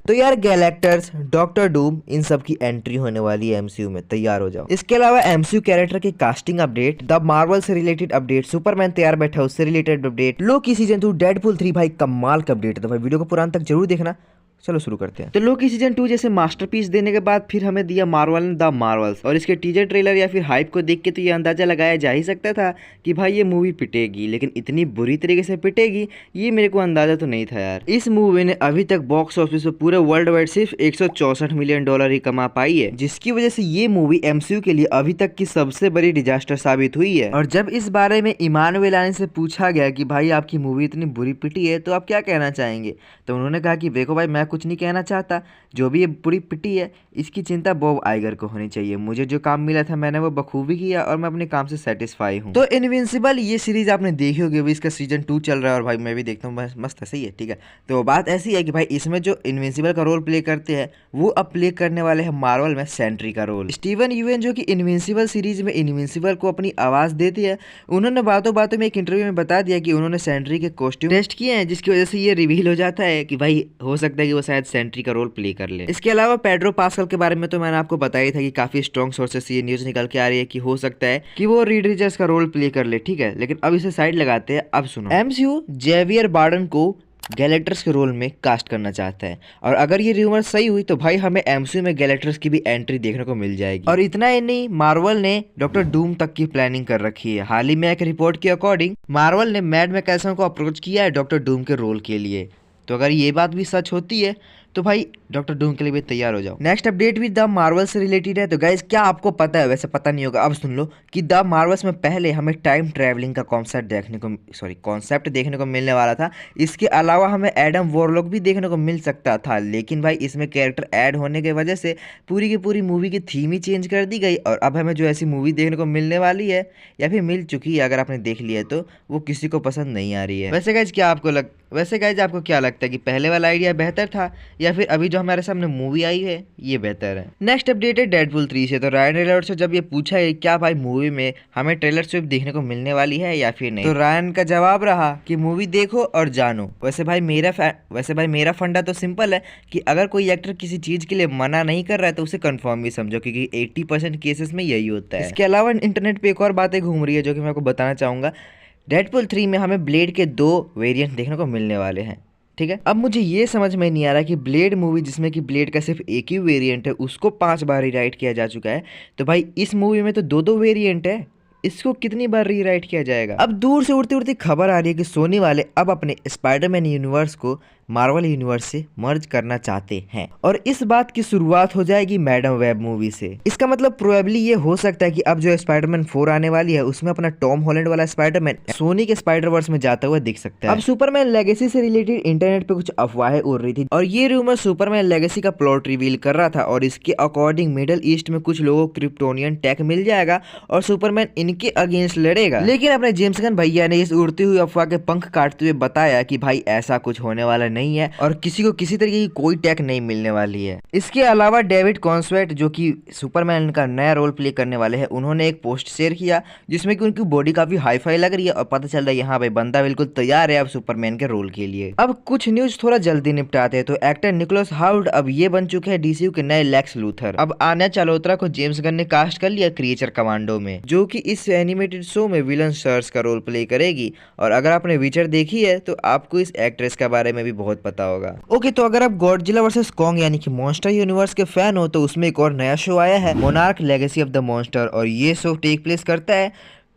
तो यार गैलेक्टर्स, डॉक्टर डूम, इन सब की एंट्री होने वाली है एमसीयू में, तैयार हो जाओ। इसके अलावा एमसीयू कैरेक्टर की कास्टिंग अपडेट, द मार्वल से रिलेटेड अपडेट, सुपरमैन तैयार बैठा उससे related update, Loki season 2, Deadpool 3 भाई कमाल का अपडेट है, तो भाई वीडियो को पुरान तक जरूर देखना। चलो शुरू करते हैं। तो लोकी सीजन 2 जैसे मास्टरपीस देने के बाद फिर हमें दिया मार्वल ने द मार्वल्स, और इसके टीजर ट्रेलर या फिर हाइप को देख के तो ये अंदाजा लगाया जा ही सकता था कि भाई ये मूवी पिटेगी, लेकिन इतनी बुरी तरीके से पिटेगी ये मेरे को अंदाजा तो नहीं था यार। इस मूवी ने अभी तक बॉक्स ऑफिस पे पूरे वर्ल्ड वाइड सिर्फ $164 मिलियन ही कमा पाई है, जिसकी वजह से ये मूवी एमसीयू के लिए अभी तक की सबसे बड़ी डिजास्टर साबित हुई है। और जब इस बारे में इमानुएल आनी से पूछा गया कि भाई आपकी मूवी इतनी बुरी पिटी है तो आप क्या कहना चाहेंगे, तो उन्होंने कहा कि देखो भाई मैं कुछ नहीं कहना चाहता, जो भी ये पूरी पिटी है इसकी चिंता बॉब आइगर को होनी चाहिए, मुझे जो काम मिला था मैंने वो बखूबी किया और मैं अपने काम से सेटिस्फाई हूँ। तो इनविंसिबल ये सीरीज आपने देखी होगी, अभी इसका सीजन 2 चल रहा है और भाई मैं भी देखता हूँ, मस्त ऐसे ही है, ठीक है। तो बात ऐसी है कि भाई इसमें जो इनविंसिबल का रोल प्ले करते हैं वो अब प्ले करने वाले हैं मार्वल में सेंट्री का रोल। स्टीवन यूएन जो कि इनविंसिबल सीरीज में इनविंसिबल को अपनी आवाज देती है, उन्होंने बातों बातों में एक इंटरव्यू में बता दिया कि उन्होंने सेंट्री के कॉस्ट्यूम टेस्ट किए हैं, जिसकी वजह से ये रिवील हो जाता है कि भाई हो सकता है कि वो शायद सेंट्री का रोल प्ले कर ले। इसके अलावा पेड्रो पास्कल के बारे में तो मैंने आपको बताया था कि काफी स्ट्रॉन्ग सोर्सेस से ये न्यूज निकल के आ रही है कि हो सकता है कि वो रीड रिचर्ड्स का रोल प्ले कर ले, ठीक है। लेकिन अब इसे साइड लगाते हैं। अब सुनो, एमसीयू जेवियर बार्डन को गैलेक्टर्स के रोल में कास्ट करना चाहता है, और अगर ये रूमर सही हुई तो भाई हमें एमसीयू में गैलेक्टर्स की भी एंट्री देखने को मिल जाएगी। और इतना ही नहीं, मार्वल ने डॉक्टर डूम तक की प्लानिंग कर रखी है। हाल ही में एक रिपोर्ट के अकॉर्डिंग मार्वल ने मैड मैकेसन को अप्रोच किया है डॉक्टर डूम के रोल के लिए। तो अगर ये बात भी सच होती है तो भाई डॉक्टर डूम के लिए भी तैयार हो जाओ। नेक्स्ट अपडेट भी द मार्वल से रिलेटेड है। तो गाइज क्या आपको पता है, वैसे पता नहीं होगा, अब सुन लो कि द मार्वल्स में पहले हमें टाइम ट्रैवलिंग का कॉन्सेप्ट देखने को मिलने वाला था। इसके अलावा हमें एडम वॉरलॉक भी देखने को मिल सकता था, लेकिन भाई इसमें कैरेक्टर ऐड होने की वजह से पूरी की पूरी मूवी की थीम ही चेंज कर दी गई, और अब हमें जो ऐसी मूवी देखने को मिलने वाली है या फिर मिल चुकी है, अगर आपने देख लिया है तो वो किसी को पसंद नहीं आ रही है। वैसे गाइज आपको क्या लगता है कि पहले वाला आइडिया बेहतर था या फिर अभी जो हमारे सामने मूवी आई है ये बेहतर है? नेक्स्ट अपडेट है डेडपूल 3 से। तो रायन रेनॉल्ड्स से जब ये पूछा है क्या भाई मूवी में हमें ट्रेलर स्विफ्ट देखने को मिलने वाली है या फिर नहीं, तो रायन का जवाब रहा कि मूवी देखो और जानो। वैसे भाई मेरा फंडा तो सिंपल है कि अगर कोई एक्टर किसी चीज के लिए मना नहीं कर रहा है तो उसे कंफर्म भी समझो, क्योंकि 80% केसेस में यही होता है। इसके अलावा इंटरनेट पे एक और बातें घूम रही है जो कि मैं आपको बताना चाहूंगा। डेडपूल 3 में हमें ब्लेड के 2 वेरिएंट देखने को मिलने वाले हैं, ठीक है। अब मुझे ये समझ में नहीं आ रहा कि ब्लेड मूवी जिसमें कि ब्लेड का सिर्फ एक ही वेरिएंट है उसको 5 बार रीराइट किया जा चुका है, तो भाई इस मूवी में तो 2 वेरिएंट है, इसको कितनी बार रीराइट किया जाएगा? अब दूर से उड़ती उड़ती खबर आ रही है कि सोनी वाले अब अपने स्पाइडरमैन यूनिवर्स को मार्वल यूनिवर्स से मर्ज करना चाहते हैं, और इस बात की शुरुआत हो जाएगी मैडम वेब मूवी से। इसका मतलब प्रोबेबली ये हो सकता है कि अब जो स्पाइडरमैन 4 आने वाली है उसमें अपना टॉम हॉलैंड वाला स्पाइडरमैन सोनी के स्पाइडरवर्स में जाता हुआ दिख सकता है। अब सुपरमैन लेगेसी से रिलेटेड इंटरनेट पे कुछ अफवाहें उड़ रही थी, और ये रूमर सुपरमैन लेगेसी का प्लॉट रिवील कर रहा था, और इसके अकॉर्डिंग मिडल ईस्ट में कुछ लोगों को क्रिप्टोनियन टेक मिल जाएगा और सुपरमैन इनके अगेंस्ट लड़ेगा। लेकिन अपने जेम्स गन भैया ने इस उड़ती हुई अफवाह के पंख काटते हुए बताया कि भाई ऐसा कुछ होने वाला नहीं है और किसी को किसी तरीके की कोई टैग नहीं मिलने वाली है। इसके अलावा डेविड कॉन्सवेट जो कि सुपरमैन का नया रोल प्ले करने वाले हैं, उन्होंने एक पोस्ट शेयर किया जिसमें कि उनकी बॉडी काफी हाई फाई लग रही है और पता चल रहा है यहाँ भाई बंदा बिल्कुल तैयार है अब सुपरमैन के रोल के लिए। अब कुछ न्यूज थोड़ा जल्दी निपटाते हैं। तो एक्टर निकोलस हाउड अब ये बन चुके हैं डीसीयू के नए लेक्स लूथर। अब आन्या चालोत्रा को जेम्स गन ने कास्ट कर लिया क्रिएचर कमांडो में, जो कि इस एनिमेटेड शो में विलन सर्स का रोल प्ले करेगी। और अगर आपने विचर देखी है तो आपको इस एक्ट्रेस के बारे में भी बहुत पता होगा। ओके, तो अगर आप गॉडजिला वर्सेस कॉन्ग यानी कि मॉन्स्टर यूनिवर्स के फैन हो तो उसमें एक और नया शो आया है, monarch legacy of the monster, और ये शो टेक प्लेस करता है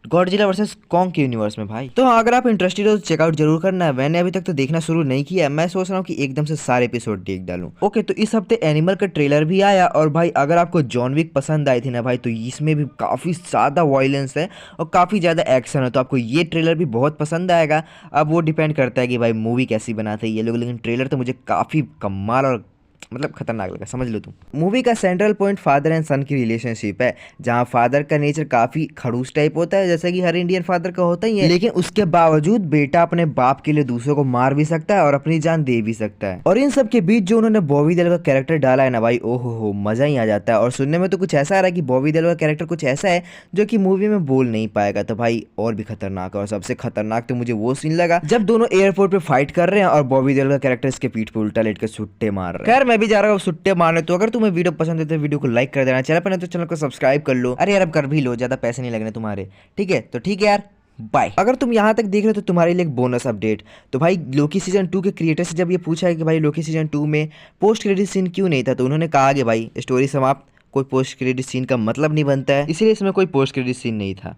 गॉडजिला वर्सेस कॉन्ग के यूनिवर्स में भाई। तो अगर आप इंटरेस्टेड हो तो चेकआउट जरूर करना है। मैंने अभी तक तो देखना शुरू नहीं किया है, मैं सोच रहा हूँ कि एकदम से सारे एपिसोड देख डालूं। ओके, तो इस हफ्ते एनिमल का ट्रेलर भी आया, और भाई अगर आपको जॉन विक पसंद आई थी ना भाई, तो इसमें भी काफी ज्यादा वायलेंस है और काफी ज्यादा एक्शन है, तो आपको ये ट्रेलर भी बहुत पसंद आएगा। अब वो डिपेंड करता है कि भाई मूवी कैसी बनाते हैं ये लोग, लेकिन ट्रेलर तो मुझे काफी कमाल और मतलब खतरनाक लगा, समझ लो तुम। मूवी का सेंट्रल पॉइंट फादर एंड सन की रिलेशनशिप है, जहां फादर का नेचर काफी खड़ूस टाइप होता है, जैसा कि हर इंडियन फादर का होता ही है, लेकिन उसके बावजूद बेटा अपने बाप के लिए दूसरों को मार भी सकता है और अपनी जान दे भी सकता है। और इन सब के बीच जो उन्होंने बॉबी देओल का कैरेक्टर डाला है ना भाई, ओहो मजा ही आ जाता है। और सुनने में तो कुछ ऐसा आ रहा है कि बॉबी देओल का कैरेक्टर कुछ ऐसा है जो कि मूवी में बोल नहीं पाएगा, तो भाई और भी खतरनाक है। और सबसे खतरनाक तो मुझे वो सीन लगा जब दोनों एयरपोर्ट पे फाइट कर रहे हैं और बॉबी देओल का कैरेक्टर इसके पीठ पे उल्टा लेट के छुट्टे मार रहा है। खैर मैं भी जा रहा हूँ सुट्टे मारने। तो अगर तुम्हें वीडियो पसंद है तो वीडियो को लाइक कर देना, चैनल पर नहीं तो चैनल को सब्सक्राइब कर लो। अरे यार अब कर भी लो, ज्यादा पैसे नहीं लगने तुम्हारे। ठीक है तो ठीक है यार, बाय। अगर तुम यहाँ तक देख रहे हो तो तुम्हारे लिए एक बोनस अपडेट। तो भाई लोकी सीजन 2 के क्रिएटर से जब ये पूछा है कि भाई लोकी सीजन 2 में पोस्ट क्रेडिट सीन क्यों नहीं था, तो उन्होंने कहा कि भाई स्टोरी समाप्त, कोई पोस्ट क्रेडिट सीन का मतलब नहीं बनता है, इसीलिए इसमें कोई पोस्ट क्रेडिट सीन नहीं था।